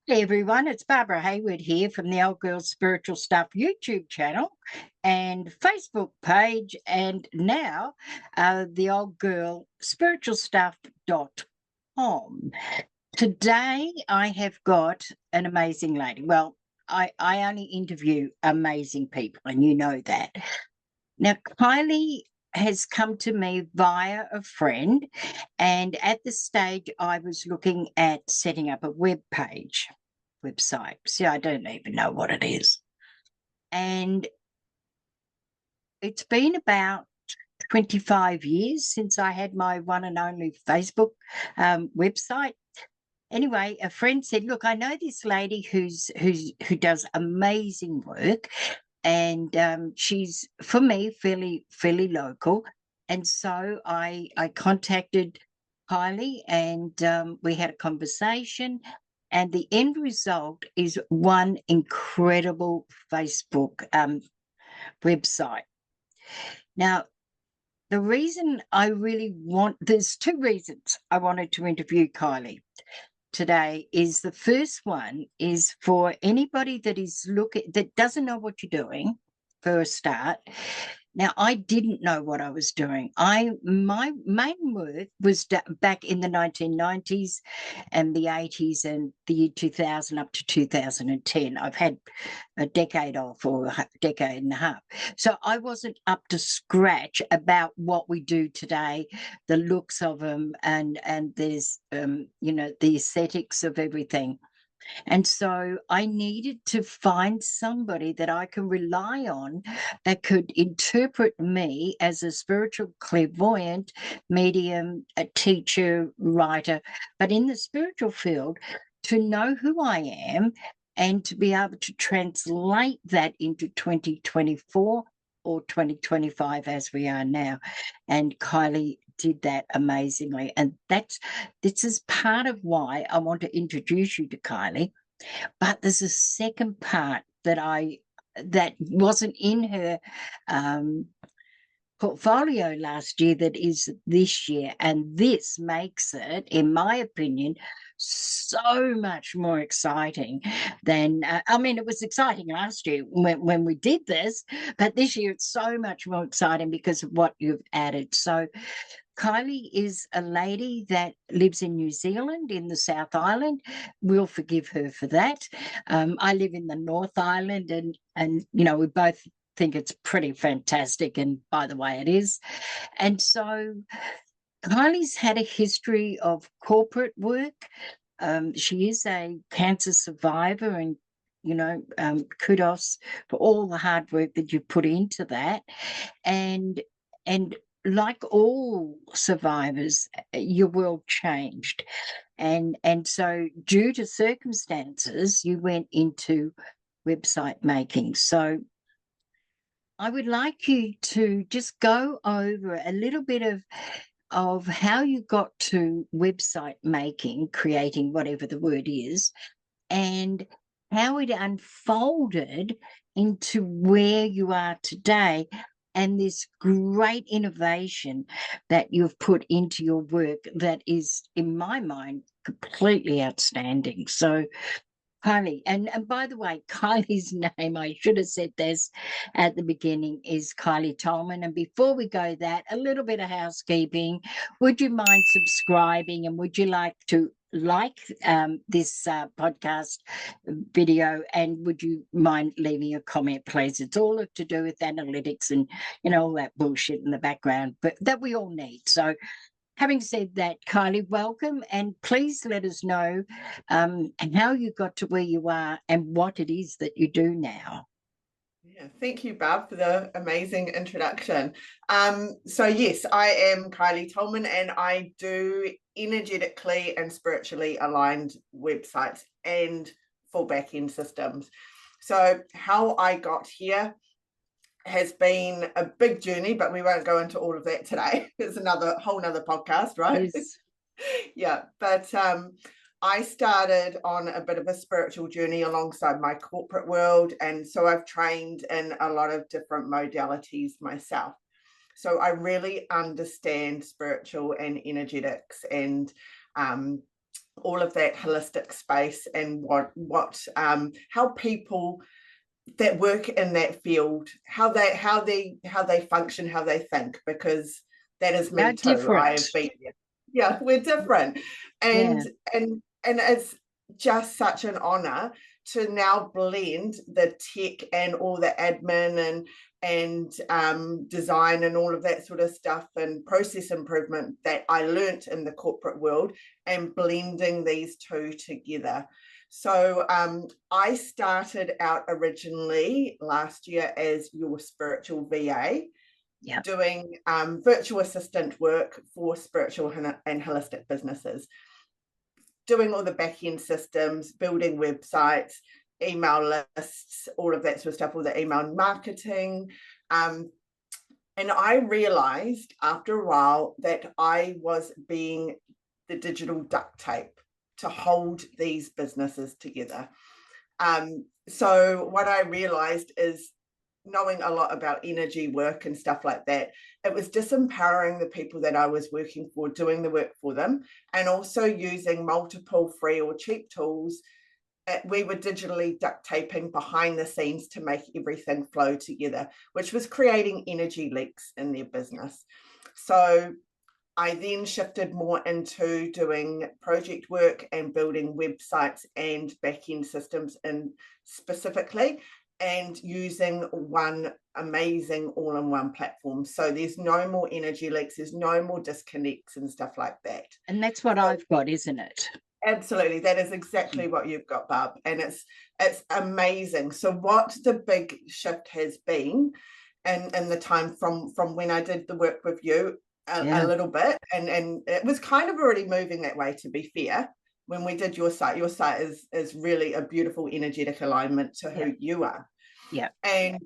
Hey everyone, it's Barbara Hayward here from the Old Girl Spiritual Stuff YouTube channel and Facebook page, and now the Old Girl Spiritual Stuff.com. Today I have got an amazing lady. Well, I only interview amazing people, and you know that. Now, Kylie has come to me via a friend, and at this stage, I was looking at setting up a website. See, I don't even know what it is. And it's been about 25 years since I had my one and only Facebook website. Anyway, a friend said, "Look, I know this lady who does amazing work, and she's for me fairly local." And so I contacted Kylie, and we had a conversation. And the end result is one incredible Facebook website. Now, the reason there's two reasons I wanted to interview Kylie today. Is the first one is for anybody that doesn't know what you're doing for a start. Now, I didn't know what I was doing. My main work was back in the 1990s and the 80s and the year 2000 up to 2010. I've had a decade off, or a decade and a half. So I wasn't up to scratch about what we do today, the looks of them, and there's the aesthetics of everything. And so I needed to find somebody that I can rely on that could interpret me as a spiritual clairvoyant, medium, a teacher, writer, but in the spiritual field, to know who I am and to be able to translate that into 2024 or 2025 as we are now. And Kylie did that amazingly. And this is part of why I want to introduce you to Kylie. But there's a second part that wasn't in her portfolio last year that is this year. And this makes it, in my opinion, so much more exciting than it was exciting last year when we did this, but this year it's so much more exciting because of what you've added. So Kylie is a lady that lives in New Zealand in the South Island. We'll forgive her for that. I live in the North Island, and we both think it's pretty fantastic. And by the way, it is. And so Kylie's had a history of corporate work. She is a cancer survivor, and kudos for all the hard work that you put into that. And like all survivors, your world changed. And so due to circumstances, you went into website making. So I would like you to just go over a little bit of how you got to website making, creating whatever the word is, and how it unfolded into where you are today, and this great innovation that you've put into your work that is, in my mind, completely outstanding. So Kylie, and by the way, Kylie's name, I should have said this at the beginning, is Kylie Tolman. And before we go that, a little bit of housekeeping. Would you mind subscribing, and would you like to like this podcast video, and would you mind leaving a comment, please? It's all to do with analytics and all that bullshit in the background, but that we all need. So having said that, Kylie, welcome, and please let us know and how you got to where you are and what it is that you do now. Yeah, thank you, Barb, for the amazing introduction. So yes, I am Kylie Tolman, and I do energetically and spiritually aligned websites and full back-end systems. So how I got here has been a big journey, but we won't go into all of that today. It's another whole nother podcast, right? Yes. Yeah, but I started on a bit of a spiritual journey alongside my corporate world, and so I've trained in a lot of different modalities myself. So I really understand spiritual and energetics, and all of that holistic space, and what how people that work in that field, how they function, how they think, because that is How me too. different. I've been, yeah, we're different. Yeah. And it's just such an honor to now blend the tech and all the admin and design and all of that sort of stuff and process improvement that I learnt in the corporate world, and blending these two together. So I started out originally last year as your spiritual VA, Yeah. doing virtual assistant work for spiritual and holistic businesses, doing all the back end systems, building websites, email lists, all of that sort of stuff, all the email marketing. And I realized after a while that I was being the digital duct tape to hold these businesses together. So what I realized is, knowing a lot about energy work and stuff like that, it was disempowering the people that I was working for, doing the work for them, and also using multiple free or cheap tools. We were digitally duct taping behind the scenes to make everything flow together, which was creating energy leaks in their business. So I then shifted more into doing project work and building websites and back-end systems in specifically, and using one amazing all-in-one platform. So there's no more energy leaks, there's no more disconnects and stuff like that. And that's what So, I've got, isn't it? absolutely, that is exactly what you've got, Barb, and it's amazing. So what the big shift has been, and in the time from when I did the work with you a little bit, and it was kind of already moving that way, to be fair. When we did your site is really a beautiful energetic alignment to who you are. Yeah. And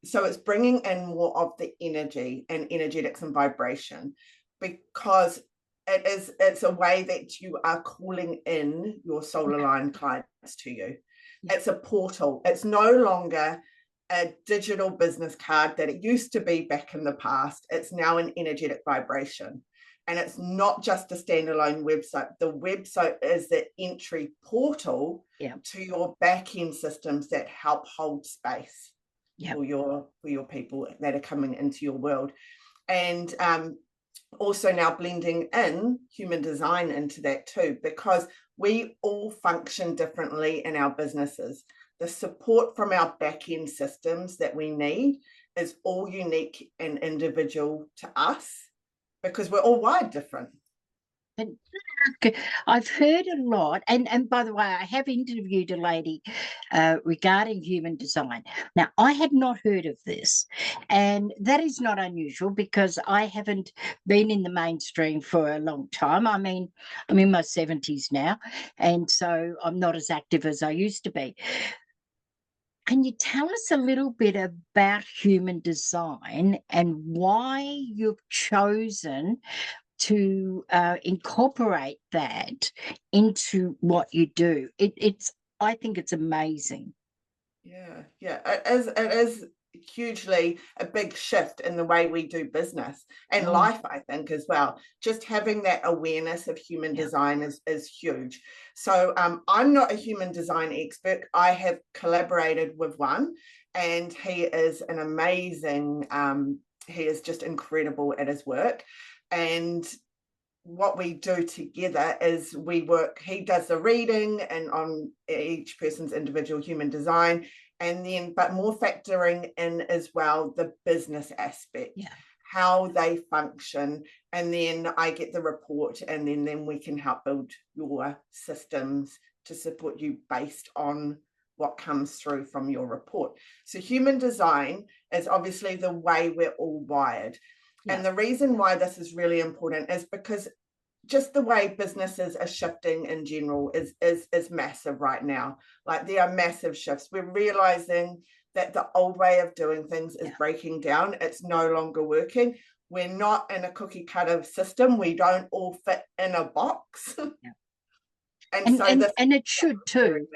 so it's bringing in more of the energy and energetics and vibration, because it's a way that you are calling in your soul aligned clients to you. It's a portal. It's no longer a digital business card that it used to be back in the past. It's now an energetic vibration. And it's not just a standalone website. The website is the entry portal to your back-end systems that help hold space for your people that are coming into your world. And also now blending in human design into that too, because we all function differently in our businesses. The support from our back-end systems that we need is all unique and individual to us, because we're all wired different. And I've heard a lot, and by the way, I have interviewed a lady regarding human design. Now, I had not heard of this, and that is not unusual because I haven't been in the mainstream for a long time. I mean, I'm in my 70s now, and so I'm not as active as I used to be. Can you tell us a little bit about human design and why you've chosen to incorporate that into what you do? I think it's amazing. Yeah, it is hugely a big shift in the way we do business and life, I think, as well. Just having that awareness of human design is huge. So I'm not a human design expert. I have collaborated with one, and he is an amazing, he is just incredible at his work. And what we do together is we work, he does the reading and on each person's individual human design, and then but more factoring in as well the business aspect, how they function, and then I get the report, and then we can help build your systems to support you based on what comes through from your report. So human design is obviously the way we're all wired. And the reason why this is really important is because just the way businesses are shifting in general is massive right now. Like, there are massive shifts. We're realizing that the old way of doing things is breaking down. It's no longer working. We're not in a cookie cutter system. We don't all fit in a box. And it should too,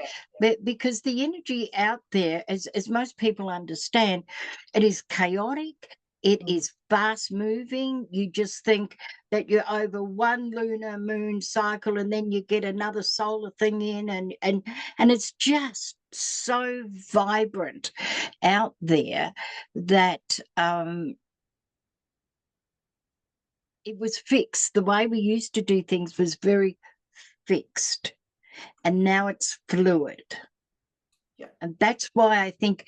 because the energy out there, as most people understand, it is chaotic, It is fast moving. You just think that you're over one lunar moon cycle and then you get another solar thing in, and it's just so vibrant out there that it was fixed. The way we used to do things was very fixed, and now it's fluid. Yeah. And that's why I think,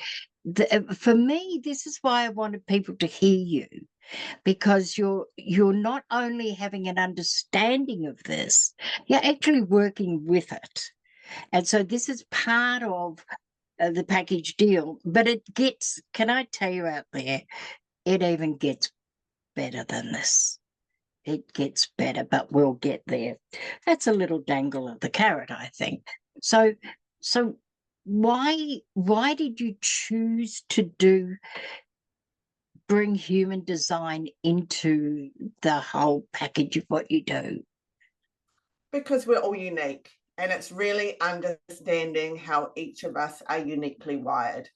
for me, this is why I wanted people to hear you, because you're not only having an understanding of this, you're actually working with it. And so this is part of the package deal, but it gets, can I tell you out there, it even gets better than this. It gets better, but we'll get there. That's a little dangle of the carrot, I think. So why did you choose to bring human design into the whole package of what you do? Because we're all unique, and it's really understanding how each of us are uniquely wired.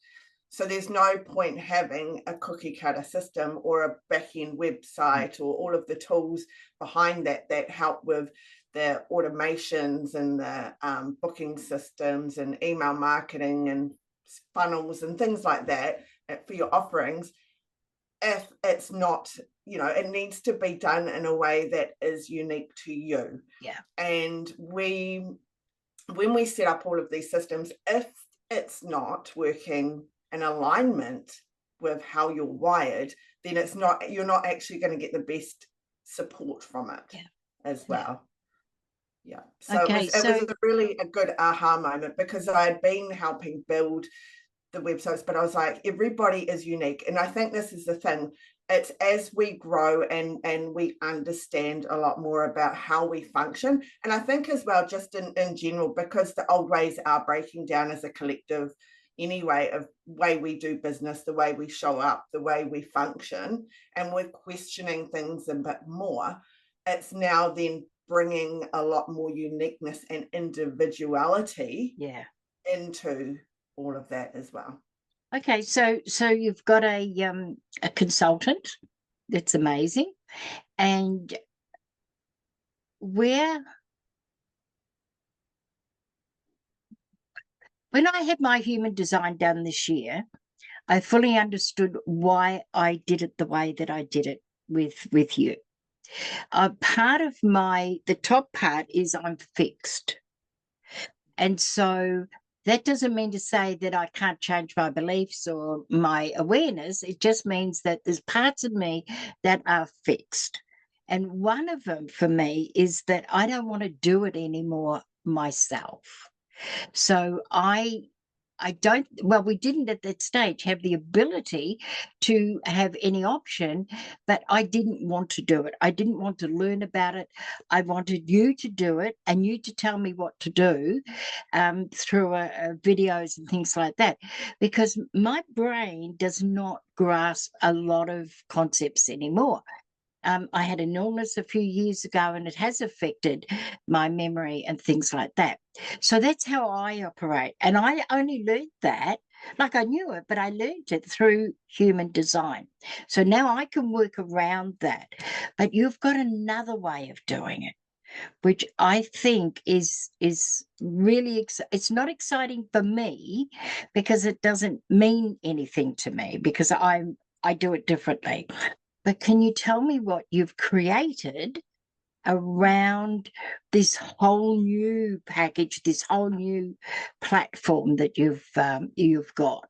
So there's no point having a cookie cutter system or a back-end website or all of the tools behind that help with the automations and the booking systems and email marketing and funnels and things like that for your offerings. If it's not, it needs to be done in a way that is unique to you. Yeah. And when we set up all of these systems, if it's not working in alignment with how you're wired, then you're not actually going to get the best support from it as well. Yeah. So Okay, it was really a good aha moment, because I had been helping build the websites, but I was like, everybody is unique. And I think this is the thing. It's as we grow and we understand a lot more about how we function. And I think as well, just in general, because the old ways are breaking down as a collective anyway, of way we do business, the way we show up, the way we function, and we're questioning things a bit more. It's now then bringing a lot more uniqueness and individuality into all of that as well. Okay, so you've got a consultant. That's amazing. And when I had my human design done this year, I fully understood why I did it the way that I did it with you. Part of the top part is I'm fixed. And so that doesn't mean to say that I can't change my beliefs or my awareness. It just means that there's parts of me that are fixed. And one of them for me is that I don't want to do it anymore myself. So we didn't at that stage have the ability to have any option, but I didn't want to do it. I didn't want to learn about it. I wanted you to do it and you to tell me what to do through videos and things like that, because my brain does not grasp a lot of concepts anymore. I had an illness a few years ago and it has affected my memory and things like that. So that's how I operate. And I only learned that, like I knew it, but I learned it through human design. So now I can work around that. But you've got another way of doing it, which I think is really, it's not exciting for me because it doesn't mean anything to me, because I do it differently. But can you tell me what you've created around this whole new package, this whole new platform that you've got?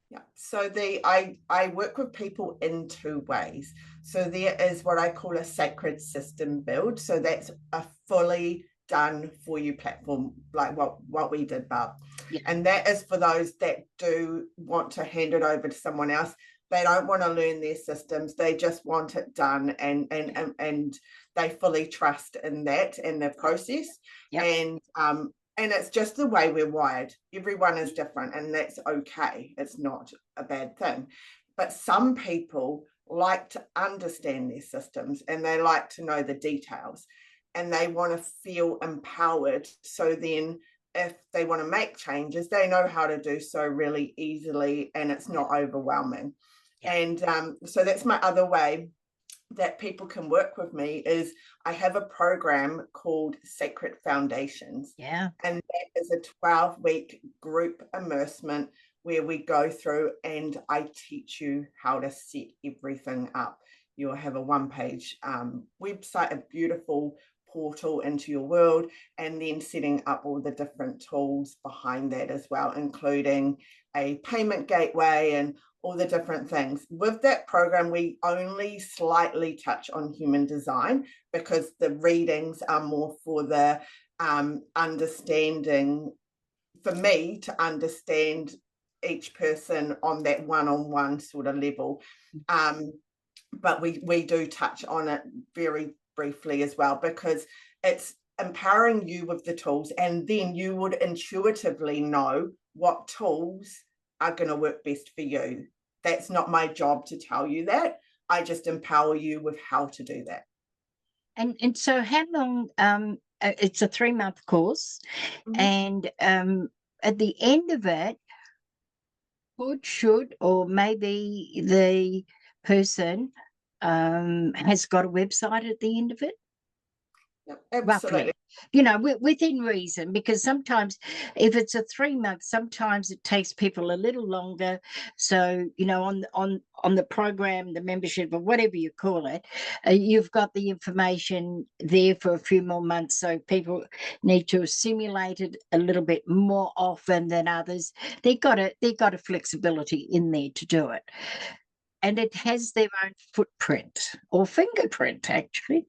Yeah. So I work with people in two ways. So there is what I call a sacred system build. So that's a fully done for you platform, like what we did, Barb. Yeah. And that is for those that do want to hand it over to someone else. They don't want to learn their systems. They just want it done, and they fully trust in that and the process. Yep. And it's just the way we're wired. Everyone is different, and that's okay. It's not a bad thing. But some people like to understand their systems and they like to know the details and they want to feel empowered. So then if they want to make changes, they know how to do so really easily and it's not overwhelming. Yeah. And so that's my other way that people can work with me is I have a program called Sacred Foundations. Yeah. And that is a 12-week group immersement where we go through and I teach you how to set everything up. You'll have a one-page website, a beautiful portal into your world, and then setting up all the different tools behind that as well, including a payment gateway and all the different things. With that program, we only slightly touch on human design because the readings are more for the understanding, for me to understand each person on that one-on-one sort of level. But we do touch on it very briefly as well, because it's empowering you with the tools, and then you would intuitively know what tools are going to work best for you. That's not my job to tell you that. I just empower you with how to do that. And so how long, it's a 3-month course, and at the end of it, should, or maybe the person has got a website at the end of it? Yep, absolutely. Roughly, within reason, because sometimes if it's a 3 month, sometimes it takes people a little longer. So on the program, the membership, or whatever you call it, you've got the information there for a few more months, so people need to assimilate it a little bit more often than others. They've got a flexibility in there to do it, and it has their own footprint or fingerprint, actually.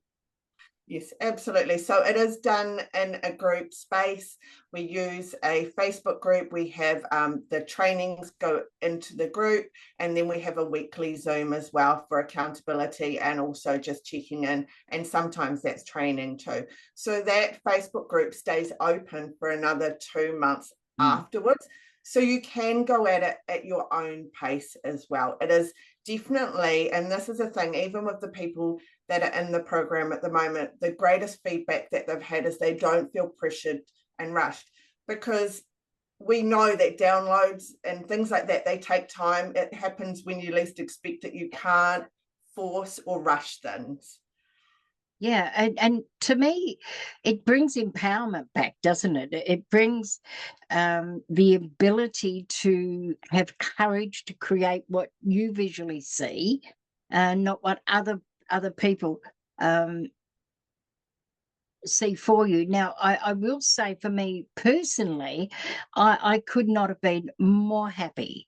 Yes, absolutely. So it is done in a group space. We use a Facebook group. We have the trainings go into the group, and then we have a weekly Zoom as well for accountability and also just checking in. And sometimes that's training too. So that Facebook group stays open for another 2 months afterwards. So you can go at it at your own pace as well. It is definitely, and this is a thing, even with the people that are in the program at the moment, the greatest feedback that they've had is they don't feel pressured and rushed, because we know that downloads and things like that, they take time. It happens when you least expect it. You can't force or rush things. Yeah, and to me, it brings empowerment back, doesn't it? It brings the ability to have courage to create what you visually see, and not what other people see for you. Now, I will say, for me personally, I could not have been more happy.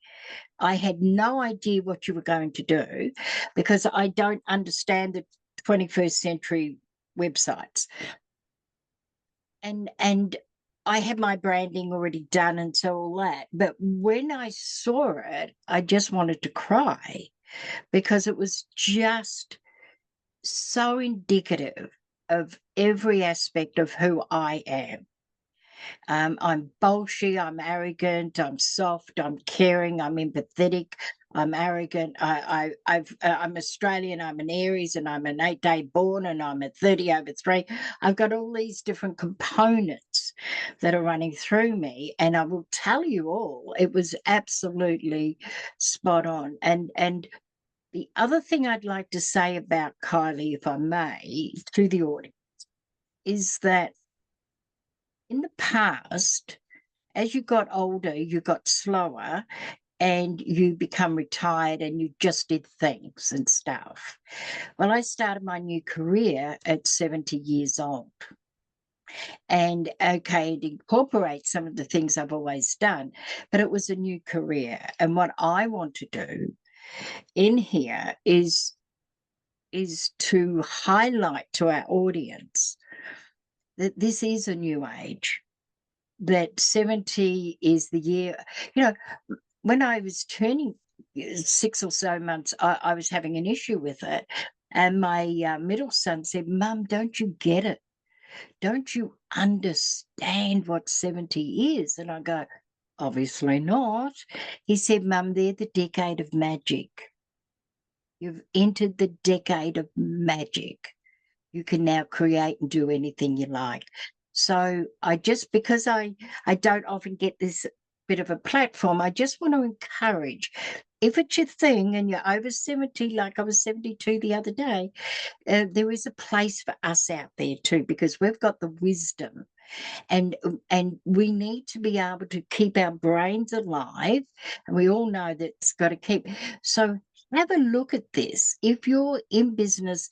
I had no idea what you were going to do, because I don't understand the 21st century websites. And I had my branding already done and so all that. But when I saw it, I just wanted to cry, because it was just so indicative of every aspect of who I am. I'm bolshy, I'm arrogant, I'm soft, I'm caring, I'm empathetic, I'm arrogant. I'm Australian, I'm an Aries, and I'm an 8-day born, and I'm a 30/3. I've got all these different components that are running through me, and I will tell you all, it was absolutely spot on. And the other thing I'd like to say about Kylie, if I may, to the audience, is that in the past, as you got older, you got slower, and you become retired, and you just did things and stuff. Well, I started my new career at 70 years old. And okay, it incorporates some of the things I've always done, but it was a new career. And what I want to do in here is to highlight to our audience that this is a new age, that 70 is the year. When I was turning 6 or so months, I was having an issue with it. And my middle son said, "Mum, don't you get it? Don't you understand what 70 is?" And I go, "Obviously not." He said, "Mum, they're the decade of magic. You've entered the decade of magic. You can now create and do anything you like." So because I don't often get this bit of a platform, I just want to encourage if it's your thing and you're over 70, like I was 72 the other day, there is a place for us out there too, because we've got the wisdom, and we need to be able to keep our brains alive, and we all know that it's got to keep. So have a look at this. If you're in business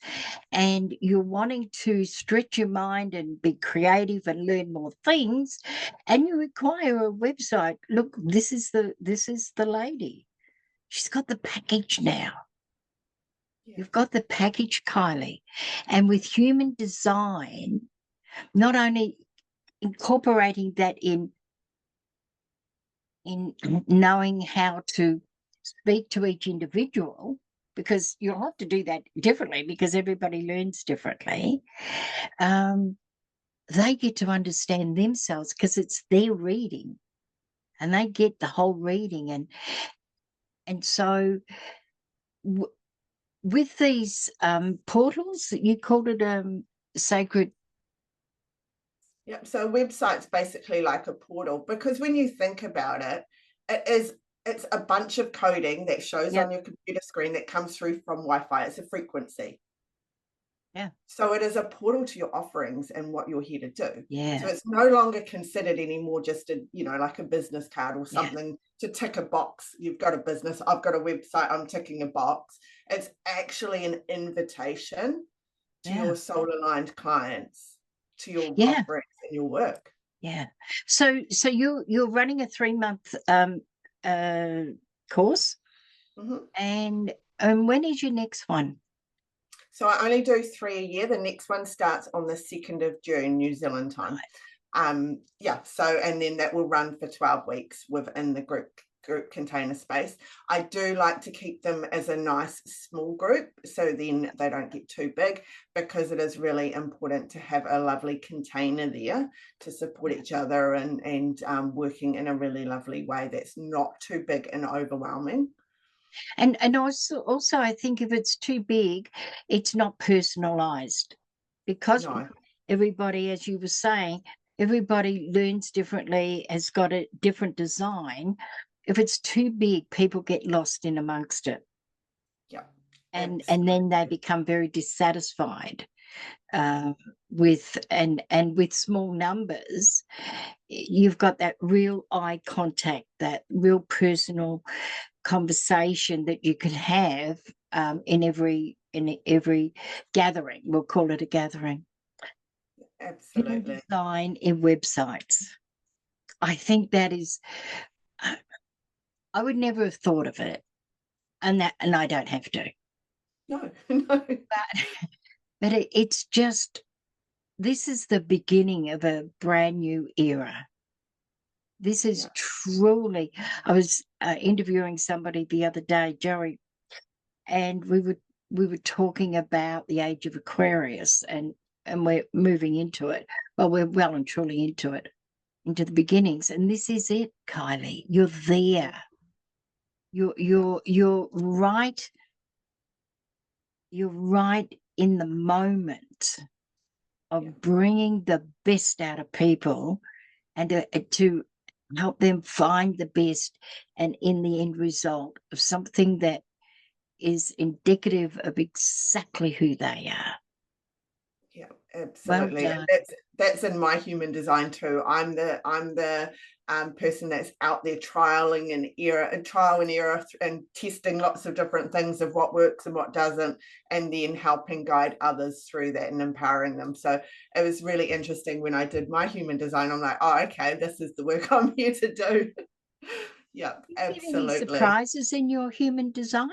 and you're wanting to stretch your mind and be creative and learn more things, and you require a website, look, this is the lady. She's got the package now. Yeah. You've got the package, Kylie. And with human design, not only incorporating that in knowing how to speak to each individual, because you'll have to do that differently because everybody learns differently. They get to understand themselves because it's their reading, and they get the whole reading. And so with these portals, you called it sacred. Yep. So a website's basically like a portal, because when you think about it, it's a bunch of coding that shows Yep. on your computer screen that comes through from Wi-Fi. It's a frequency. Yeah. So it is a portal to your offerings and what you're here to do. Yeah. So it's no longer considered anymore just a, like a business card or something to tick a box. You've got a business, I've got a website, I'm ticking a box. It's actually an invitation to your soul-aligned clients, to your offerings and your work. Yeah. So you're running a 3-month course, and when is your next one? So I only do 3 a year. The next one starts on the 2nd of June, New Zealand time. Right. So, and then that will run for 12 weeks within the group container space. I do like to keep them as a nice small group, so then they don't get too big, because it is really important to have a lovely container there to support each other and working in a really lovely way that's not too big and overwhelming. And also I think if it's too big, it's not personalized, because everybody, as you were saying, everybody learns differently, has got a different design. If it's too big, people get lost in amongst it. Yeah. And then they become very dissatisfied with with small numbers. You've got that real eye contact, that real personal conversation that you can have in every gathering. We'll call it a gathering. Absolutely. Human design in websites. I think that is. I would never have thought of it, and I don't have to. No. But it's just, this is the beginning of a brand new era. This is truly. I was interviewing somebody the other day, Joey, and we were talking about the age of Aquarius, and we're moving into it. Well, we're well and truly into it, into the beginnings, and this is it, Kylie. You're there. You're right. You're right in the moment of bringing the best out of people, and to help them find the best, and in the end result of something that is indicative of exactly who they are. Yeah, absolutely. Well, that's in my human design too. I'm the person that's out there trial and error and testing lots of different things of what works and what doesn't, and then helping guide others through that and empowering them. So it was really interesting when I did my human design. I'm like, oh, okay, this is the work I'm here to do. Yeah, absolutely. Any surprises in your human design?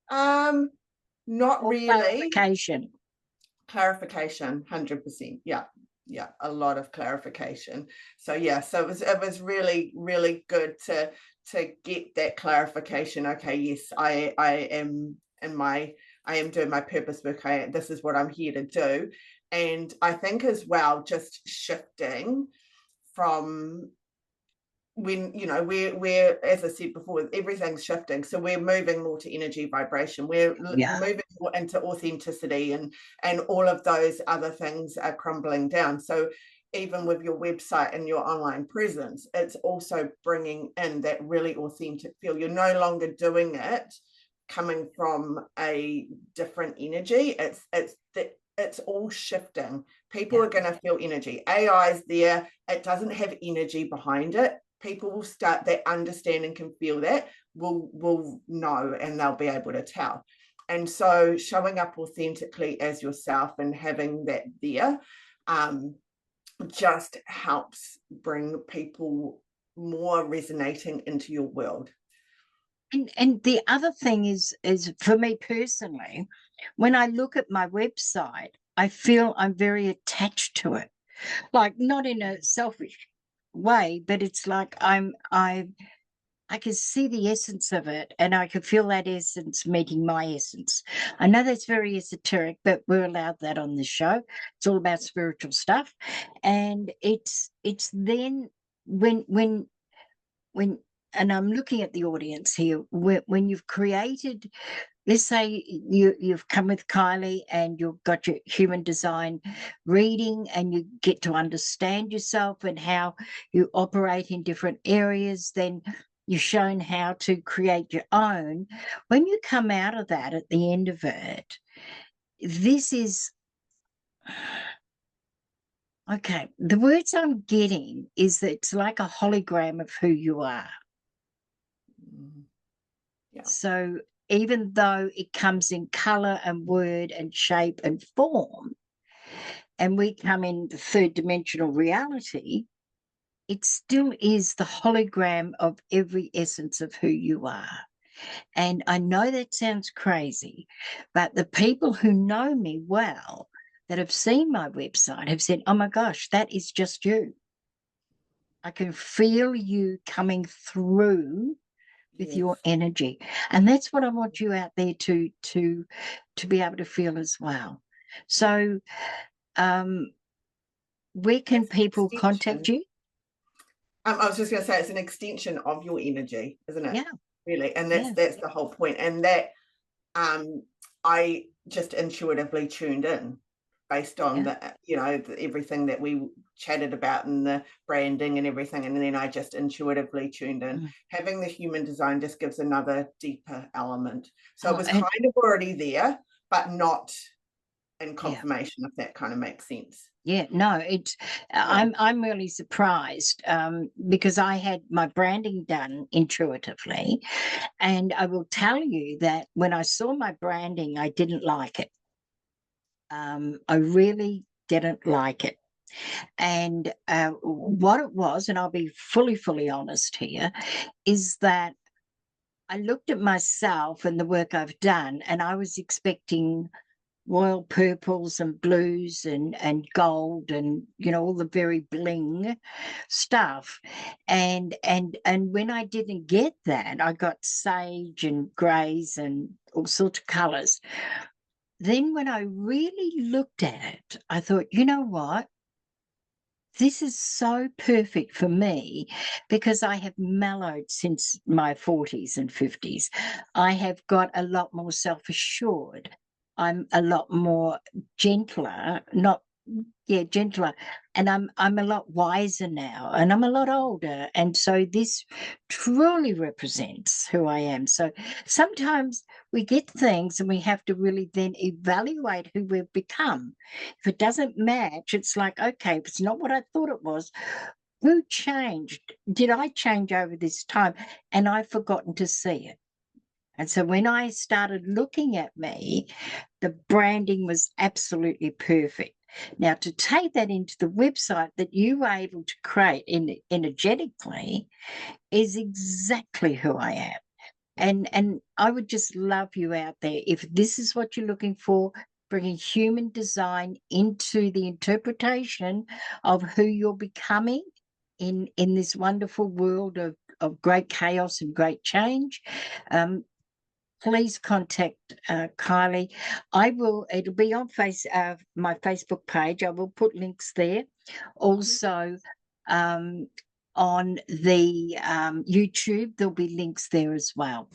Not or really. Clarification, 100%. Yeah, a lot of clarification. So it was really, really good to get that clarification. Okay, yes, I am doing my purpose work. This is what I'm here to do. And I think as well, just shifting from when we're as I said before, everything's shifting, so we're moving more to energy vibration, we're moving more into authenticity, and all of those other things are crumbling down. So even with your website and your online presence, it's also bringing in that really authentic feel. You're no longer doing it coming from a different energy. It's all shifting. People are going to feel energy. AI is there. It doesn't have energy behind it. People will start that understand and can feel that, will know, and they'll be able to tell. And so showing up authentically as yourself and having that there just helps bring people more resonating into your world. And the other thing is for me personally, when I look at my website, I feel I'm very attached to it. Like, not in a selfish way, but it's like I can see the essence of it, and I can feel that essence meeting my essence. I know that's very esoteric, but we're allowed that on this show. It's all about spiritual stuff. And it's then when and I'm looking at the audience here, when you've created, let's say you've come with Kylie and you've got your human design reading, and you get to understand yourself and how you operate in different areas, then you're shown how to create your own. When you come out of that at the end of it, this is okay. The words I'm getting is that it's like a hologram of who you are. Yeah. So even though it comes in color and word and shape and form, and we come in the third dimensional reality, it still is the hologram of every essence of who you are. And I know that sounds crazy, but the people who know me well, that have seen my website, have said, oh my gosh, that is just you. I can feel you coming through with your energy, and that's what I want you out there to be able to feel as well. So where can people contact you? I was just going to say, it's an extension of your energy, isn't it? Yeah, Really. And that's the whole point. And that I just intuitively tuned in based on the everything that we chatted about and the branding and everything, and then I just intuitively tuned in. Having the human design just gives another deeper element. So it was kind of already there, but not in confirmation, if that kind of makes sense. Yeah, no, it's I'm really surprised because I had my branding done intuitively, and I will tell you that when I saw my branding, I didn't like it. I really didn't like it. And what it was, and I'll be fully honest here, is that I looked at myself and the work I've done, and I was expecting royal purples and blues and gold and all the very bling stuff, and when I didn't get that, I got sage and grays and all sorts of colors. Then when I really looked at it, I thought, you know what, this is so perfect for me, because I have mellowed since my 40s and 50s. I have got a lot more self-assured. I'm a lot more gentler, gentler. And I'm a lot wiser now, and I'm a lot older. And so this truly represents who I am. So sometimes we get things and we have to really then evaluate who we've become. If it doesn't match, it's like, okay, if it's not what I thought it was, who changed? Did I change over this time? And I've forgotten to see it. And so when I started looking at me, the branding was absolutely perfect. Now, to take that into the website that you were able to create energetically is exactly who I am. And I would just love you out there. If this is what you're looking for, bringing human design into the interpretation of who you're becoming in this wonderful world of great chaos and great change, please contact Kylie. It'll be on my Facebook page. I will put links there. Also, on the YouTube, there'll be links there as well.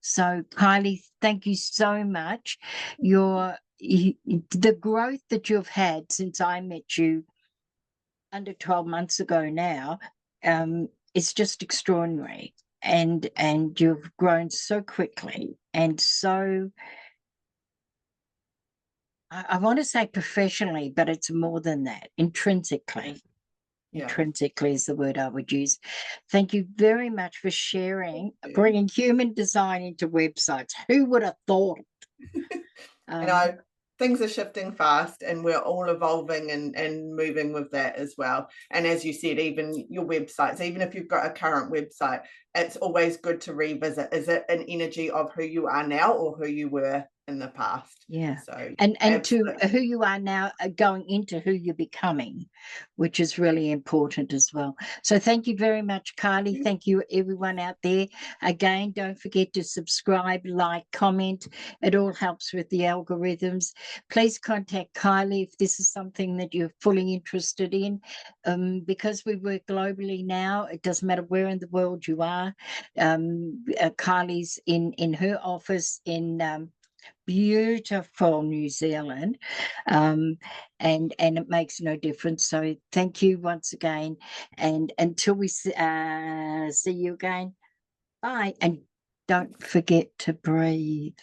So, Kylie, thank you so much. The growth that you've had since I met you under 12 months ago now, it's just extraordinary. And you've grown so quickly and so, I want to say professionally, but it's more than that, intrinsically. Yeah. Intrinsically is the word I would use. Thank you very much for sharing, Thank you. bringing human design into websites. Who would have thought? You know, things are shifting fast and we're all evolving and moving with that as well. And as you said, even your websites, even if you've got a current website, it's always good to revisit. Is it an energy of who you are now or who you were in the past? Yeah. So And absolutely. to who you are now, going into who you're becoming, which is really important as well. So thank you very much, Kylie. Thank you, everyone out there. Again, don't forget to subscribe, like, comment. It all helps with the algorithms. Please contact Kylie if this is something that you're fully interested in. Because we work globally now, it doesn't matter where in the world you are. Kylie's in her office in beautiful New Zealand, and it makes no difference. So thank you once again, and until we see you again, bye, and don't forget to breathe.